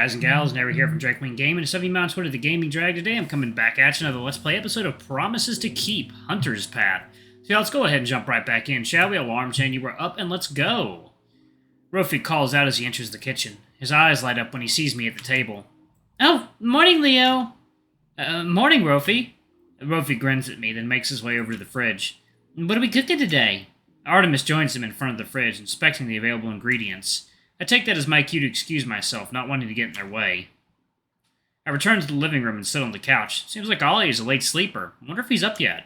guys and gals? Never here from Drakewing Gaming and 70 Mount Twitter, the Gaming Drag. Today I'm coming back at you another Let's Play episode of Promises to Keep, Hunter's Path. So yeah, let's go ahead and jump right back in, shall we? Alarm chain, you were up and let's go. Rofi calls out as he enters the kitchen. His eyes light up when he sees me at the table. Oh, morning, Leo. Morning, Rofi. Rofi grins at me, then makes his way over to the fridge. What are we cooking today? Artemis joins him in front of the fridge, inspecting the available ingredients. I take that as my cue to excuse myself, not wanting to get in their way. I return to the living room and sit on the couch. Seems like Ollie is a late sleeper. I wonder if he's up yet.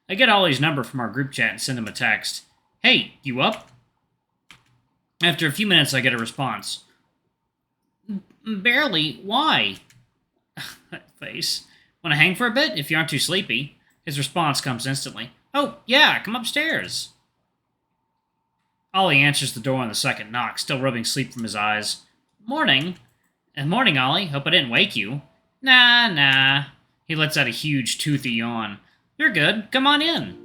I get Ollie's number from our group chat and send him a text. Hey, you up? After a few minutes, I get a response. Barely. Why? That face. Want to hang for a bit, if you aren't too sleepy? His response comes instantly. Oh, yeah, come upstairs. Ollie answers the door on the second knock, still rubbing sleep from his eyes. Morning. Morning, Ollie. Hope I didn't wake you. Nah. He lets out a huge, toothy yawn. You're good. Come on in.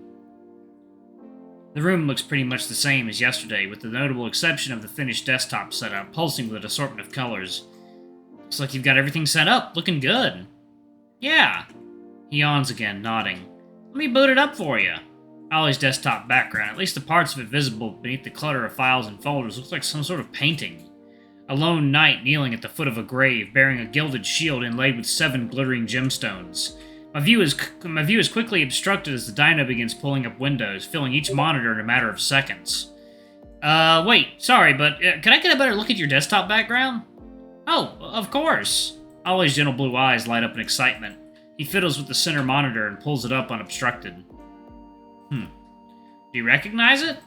The room looks pretty much the same as yesterday, with the notable exception of the finished desktop setup, pulsing with an assortment of colors. Looks like you've got everything set up. Looking good. Yeah. He yawns again, nodding. Let me boot it up for you. Ollie's desktop background, at least the parts of it visible beneath the clutter of files and folders, looks like some sort of painting. A lone knight kneeling at the foot of a grave, bearing a gilded shield inlaid with 7 glittering gemstones. My view is quickly obstructed as the dyno begins pulling up windows, filling each monitor in a matter of seconds. Wait, sorry, but can I get a better look at your desktop background? Oh, of course. Ollie's gentle blue eyes light up in excitement. He fiddles with the center monitor and pulls it up unobstructed. Do you recognize it?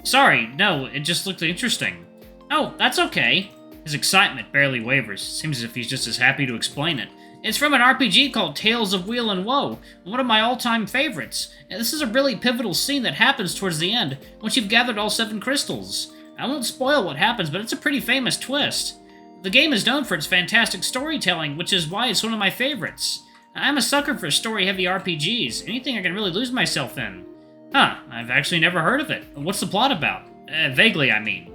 Sorry, no, it just looked interesting. Oh, that's okay. His excitement barely wavers. Seems as if he's just as happy to explain it. It's from an RPG called Tales of Wheel and Woe, one of my all-time favorites. And this is a really pivotal scene that happens towards the end, once you've gathered all 7 crystals. I won't spoil what happens, but it's a pretty famous twist. The game is known for its fantastic storytelling, which is why it's one of my favorites. I'm a sucker for story-heavy RPGs, anything I can really lose myself in. Huh, I've actually never heard of it. What's the plot about? Vaguely, I mean.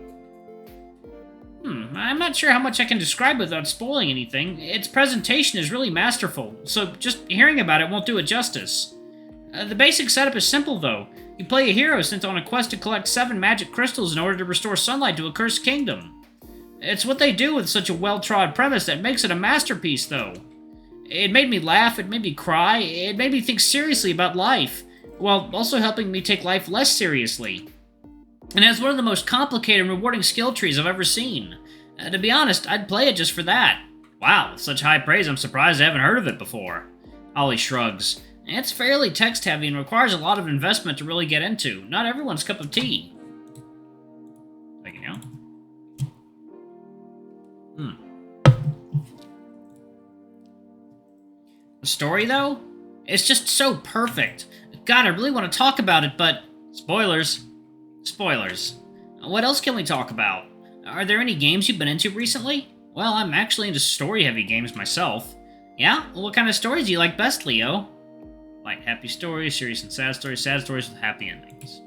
I'm not sure how much I can describe without spoiling anything. Its presentation is really masterful, so just hearing about it won't do it justice. The basic setup is simple, though. You play a hero sent on a quest to collect 7 magic crystals in order to restore sunlight to a cursed kingdom. It's what they do with such a well-trod premise that makes it a masterpiece, though. It made me laugh, it made me cry, it made me think seriously about life, while also helping me take life less seriously. And it has one of the most complicated and rewarding skill trees I've ever seen. To be honest, I'd play it just for that. Wow, with such high praise, I'm surprised I haven't heard of it before. Ollie shrugs. It's fairly text-heavy and requires a lot of investment to really get into. Not everyone's cup of tea. Like, you know? The story, though? It's just so perfect. God, I really want to talk about it, but... Spoilers. Spoilers. What else can we talk about? Are there any games you've been into recently? Well, I'm actually into story-heavy games myself. Yeah? Well, what kind of stories do you like best, Leo? Like happy stories, serious and sad stories with happy endings.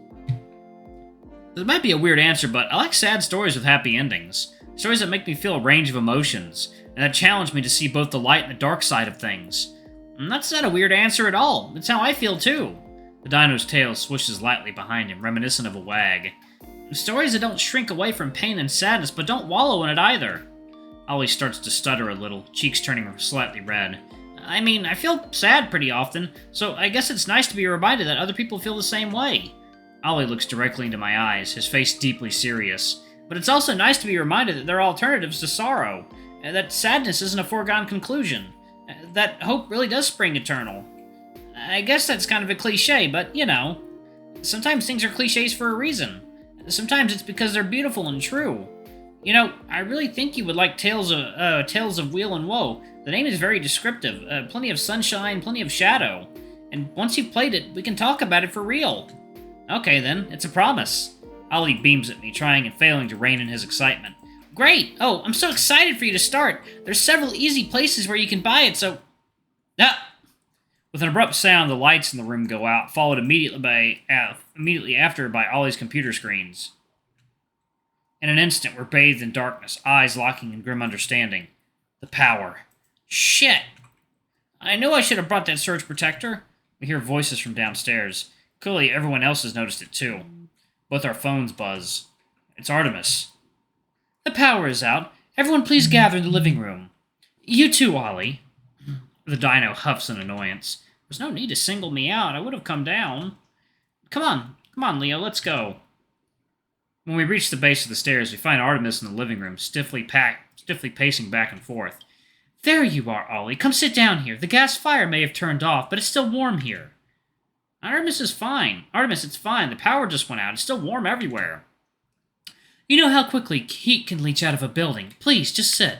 This might be a weird answer, but I like sad stories with happy endings. Stories that make me feel a range of emotions, and that challenge me to see both the light and the dark side of things. And that's not a weird answer at all. It's how I feel, too. The dino's tail swishes lightly behind him, reminiscent of a wag. Stories that don't shrink away from pain and sadness, but don't wallow in it either. Ollie starts to stutter a little, cheeks turning slightly red. I mean, I feel sad pretty often, so I guess it's nice to be reminded that other people feel the same way. Ollie looks directly into my eyes, his face deeply serious. But it's also nice to be reminded that there are alternatives to sorrow, that sadness isn't a foregone conclusion, that hope really does spring eternal. I guess that's kind of a cliche, but, you know, sometimes things are cliches for a reason. Sometimes it's because they're beautiful and true. You know, I really think you would like Tales of Wheel and Woe. The name is very descriptive. Plenty of sunshine, plenty of shadow. And once you've played it, we can talk about it for real. Okay then, it's a promise. Ollie beams at me, trying and failing to rein in his excitement. Great! Oh, I'm so excited for you to start. There's several easy places where you can buy it, so... Ah! With an abrupt sound, the lights in the room go out, followed immediately after by Ollie's computer screens. In an instant, we're bathed in darkness, eyes locking in grim understanding. The power. Shit! I knew I should have brought that surge protector. We hear voices from downstairs. Clearly, everyone else has noticed it too. Both our phones buzz. It's Artemis. The power is out. Everyone please gather in the living room. You too, Ollie. The dino huffs in annoyance. There's no need to single me out. I would have come down. Come on, Leo, let's go. When we reach the base of the stairs, we find Artemis in the living room, stiffly pacing back and forth. There you are, Ollie. Come sit down here. The gas fire may have turned off, but it's still warm here. Artemis is fine. Artemis, it's fine. The power just went out. It's still warm everywhere. You know how quickly heat can leach out of a building. Please, just sit.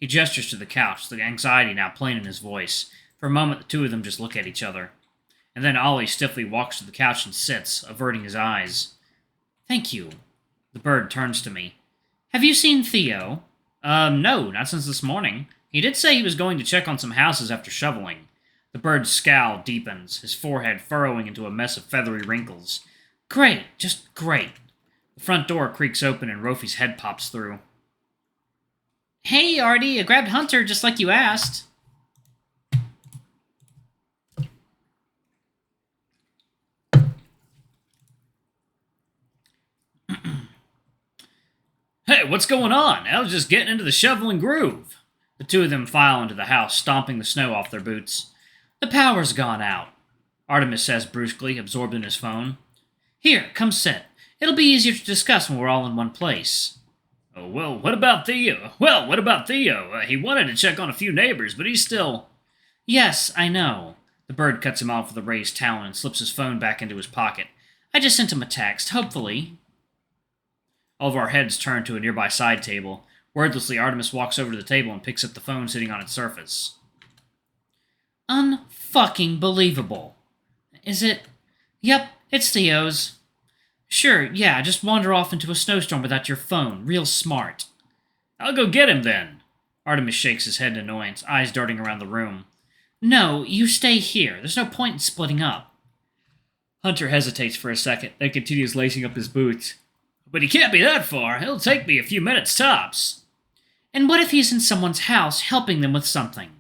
He gestures to the couch, the anxiety now plain in his voice. For a moment, the two of them just look at each other. And then Ollie stiffly walks to the couch and sits, averting his eyes. Thank you. The bird turns to me. Have you seen Theo? No, not since this morning. He did say he was going to check on some houses after shoveling. The bird's scowl deepens, his forehead furrowing into a mess of feathery wrinkles. Great, just great. The front door creaks open and Rofi's head pops through. Hey, Artie, I grabbed Hunter just like you asked. Hey, what's going on? I was just getting into the shoveling groove. The two of them file into the house, stomping the snow off their boots. The power's gone out, Artemis says brusquely, absorbed in his phone. Here, come sit. It'll be easier to discuss when we're all in one place. Oh, well, what about Theo? He wanted to check on a few neighbors, but he's still... Yes, I know. The bird cuts him off with a raised talon and slips his phone back into his pocket. I just sent him a text, hopefully. All of our heads turn to a nearby side table. Wordlessly, Artemis walks over to the table and picks up the phone sitting on its surface. Unfucking believable. Is it? Yep, it's Theo's. Sure, yeah, just wander off into a snowstorm without your phone. Real smart. I'll go get him then. Artemis shakes his head in annoyance, eyes darting around the room. No, you stay here. There's no point in splitting up. Hunter hesitates for a second, then continues lacing up his boots. But he can't be that far. It'll take me a few minutes tops. And what if he's in someone's house helping them with something?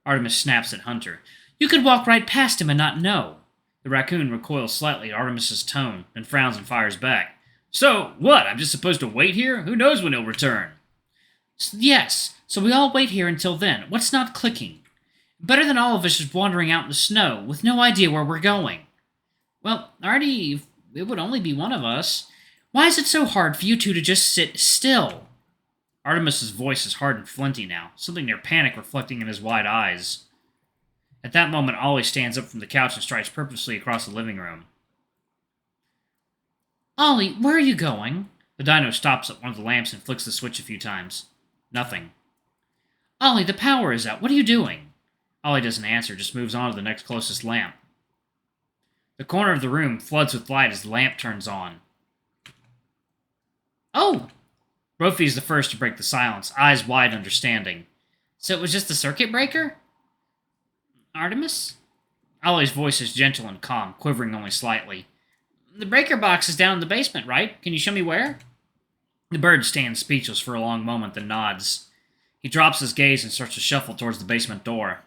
Artemis snaps at Hunter. You could walk right past him and not know. The raccoon recoils slightly at Artemis's tone, then frowns and fires back. So, what? I'm just supposed to wait here? Who knows when he'll return? Yes, so we all wait here until then. What's not clicking? Better than all of us just wandering out in the snow, with no idea where we're going. Well, Artie, it would only be one of us. Why is it so hard for you two to just sit still? Artemis's voice is hard and flinty now, something near panic reflecting in his wide eyes. At that moment, Ollie stands up from the couch and strides purposely across the living room. Ollie, where are you going? The dino stops at one of the lamps and flicks the switch a few times. Nothing. Ollie, the power is out. What are you doing? Ollie doesn't answer, just moves on to the next closest lamp. The corner of the room floods with light as the lamp turns on. Oh! Rofi's the first to break the silence, eyes wide understanding. So it was just the circuit breaker? Artemis? Ollie's voice is gentle and calm, quivering only slightly. The breaker box is down in the basement, right? Can you show me where? The bird stands speechless for a long moment, then nods. He drops his gaze and starts to shuffle towards the basement door.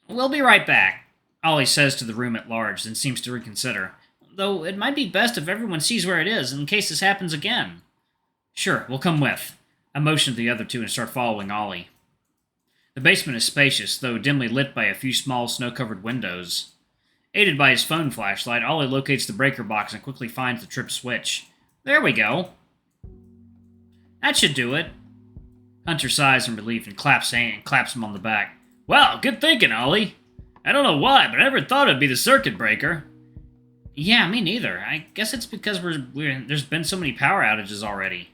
We'll be right back, Ollie says to the room at large, then seems to reconsider. Though it might be best if everyone sees where it is, in case this happens again. Sure, we'll come with. I motion to the other two and start following Ollie. The basement is spacious, though dimly lit by a few small snow-covered windows. Aided by his phone flashlight, Ollie locates the breaker box and quickly finds the trip switch. There we go. That should do it. Hunter sighs in relief and claps him on the back. Wow, good thinking, Ollie. I don't know why, but I never thought it'd be the circuit breaker. Yeah, me neither. I guess it's because there's been so many power outages already.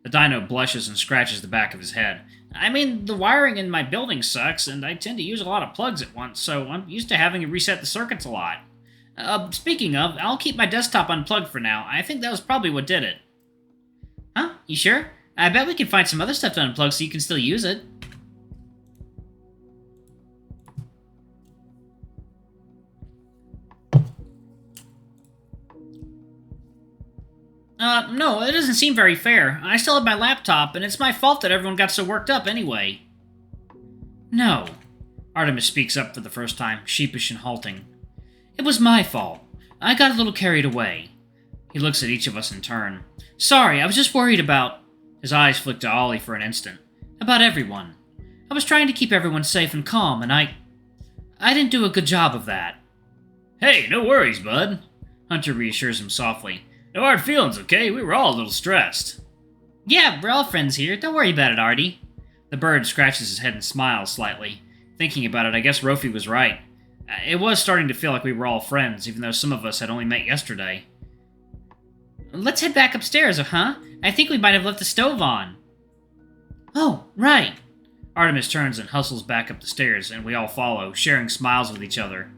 The dino blushes and scratches the back of his head. I mean, the wiring in my building sucks, and I tend to use a lot of plugs at once, so I'm used to having to reset the circuits a lot. Speaking of, I'll keep my desktop unplugged for now. I think that was probably what did it. Huh? You sure? I bet we can find some other stuff to unplug so you can still use it. No, it doesn't seem very fair. I still have my laptop, and it's my fault that everyone got so worked up anyway. No. Artemis speaks up for the first time, sheepish and halting. It was my fault. I got a little carried away. He looks at each of us in turn. Sorry, I was just worried about... His eyes flick to Ollie for an instant. About everyone. I was trying to keep everyone safe and calm, and I didn't do a good job of that. Hey, no worries, bud. Hunter reassures him softly. No hard feelings, okay? We were all a little stressed. Yeah, we're all friends here. Don't worry about it, Artie. The bird scratches his head and smiles slightly. Thinking about it, I guess Rofi was right. It was starting to feel like we were all friends, even though some of us had only met yesterday. Let's head back upstairs, huh? I think we might have left the stove on. Oh, right. Artemis turns and hustles back up the stairs, and we all follow, sharing smiles with each other.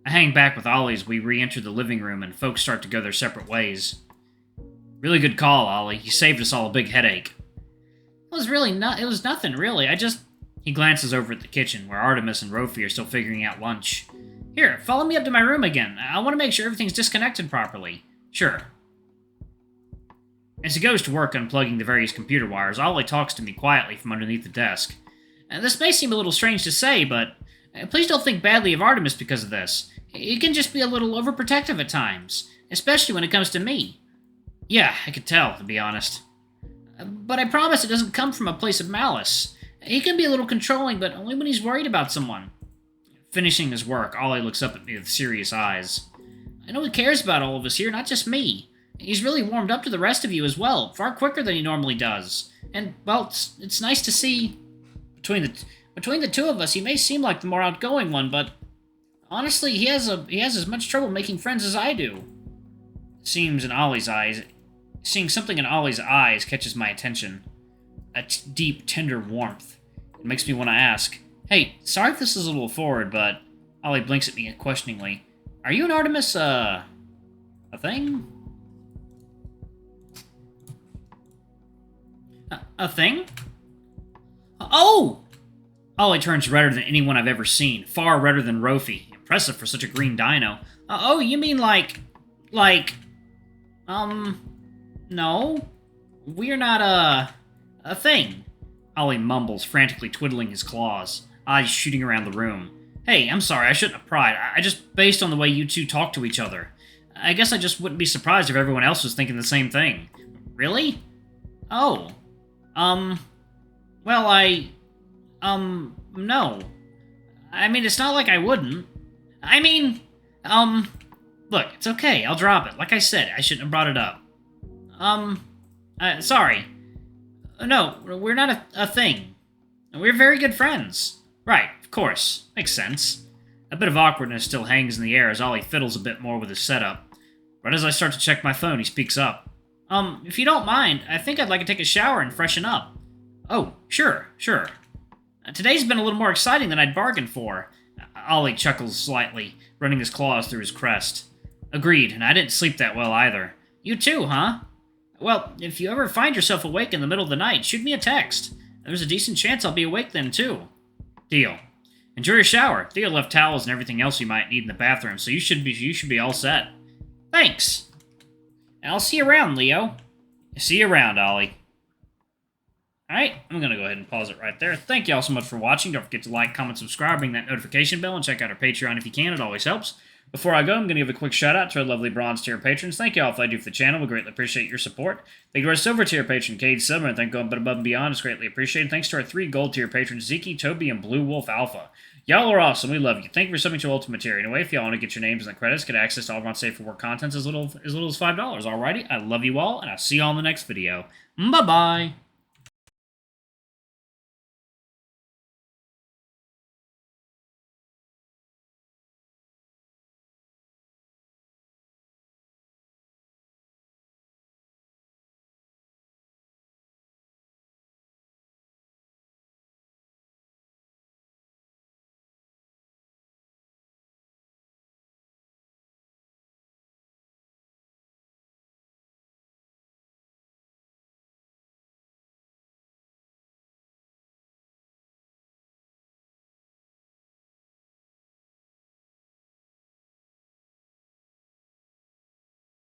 I hang back with Ollie as we re-enter the living room, and folks start to go their separate ways. Really good call, Ollie. You saved us all a big headache. It was nothing, really. He glances over at the kitchen, where Artemis and Rofi are still figuring out lunch. Here, follow me up to my room again. I want to make sure everything's disconnected properly. Sure. As he goes to work unplugging the various computer wires, Ollie talks to me quietly from underneath the desk. This may seem a little strange to say, but please don't think badly of Artemis because of this. He can just be a little overprotective at times, especially when it comes to me. Yeah, I could tell, to be honest. But I promise it doesn't come from a place of malice. He can be a little controlling, but only when he's worried about someone. Finishing his work, Ollie looks up at me with serious eyes. I know he cares about all of us here, not just me. He's really warmed up to the rest of you as well, far quicker than he normally does. And, well, it's nice to see... Between the two of us, he may seem like the more outgoing one, but... Honestly, he has as much trouble making friends as I do. Seeing something in Ollie's eyes catches my attention. A deep, tender warmth. It makes me want to ask, hey, sorry if this is a little forward, but... Ollie blinks at me questioningly. Are you and Artemis, a thing? A thing? Oh! Ollie turns redder than anyone I've ever seen. Far redder than Rofi. Impressive for such a green dino. Oh, you mean no. We're not, a thing. Ollie mumbles, frantically twiddling his claws, eyes shooting around the room. Hey, I'm sorry, I shouldn't have pried. I just based on the way you two talk to each other. I guess I just wouldn't be surprised if everyone else was thinking the same thing. Really? Oh. Well, no. I mean, it's not like I wouldn't. I mean, look, it's okay, I'll drop it. Like I said, I shouldn't have brought it up. Sorry. No, we're not a thing. We're very good friends. Right, of course. Makes sense. A bit of awkwardness still hangs in the air as Ollie fiddles a bit more with his setup. Right as I start to check my phone, he speaks up. If you don't mind, I think I'd like to take a shower and freshen up. Oh, sure. Today's been a little more exciting than I'd bargained for. Ollie chuckles slightly, running his claws through his crest. Agreed, and I didn't sleep that well either. You too, huh? Well, if you ever find yourself awake in the middle of the night, shoot me a text. There's a decent chance I'll be awake then, too. Deal. Enjoy your shower. Theo left towels and everything else you might need in the bathroom, so you should be all set. Thanks. I'll see you around, Leo. See you around, Ollie. Alright, I'm going to go ahead and pause it right there. Thank you all so much for watching. Don't forget to like, comment, subscribe, ring that notification bell, and check out our Patreon if you can. It always helps. Before I go, I'm going to give a quick shout out to our lovely bronze tier patrons. Thank you all for what I do for the channel. We greatly appreciate your support. Thank you to our silver tier patron, Cade Silver, and thank you going above and beyond. It's greatly appreciated. Thanks to our 3 gold tier patrons, Zeke, Toby, and Blue Wolf Alpha. Y'all are awesome. We love you. Thank you for subbing to Ultimate Tier. Anyway, if y'all want to get your names in the credits, get access to all of our Safe for Work contents as little as $5. Alrighty, I love you all, and I'll see you all in the next video. Bye-bye.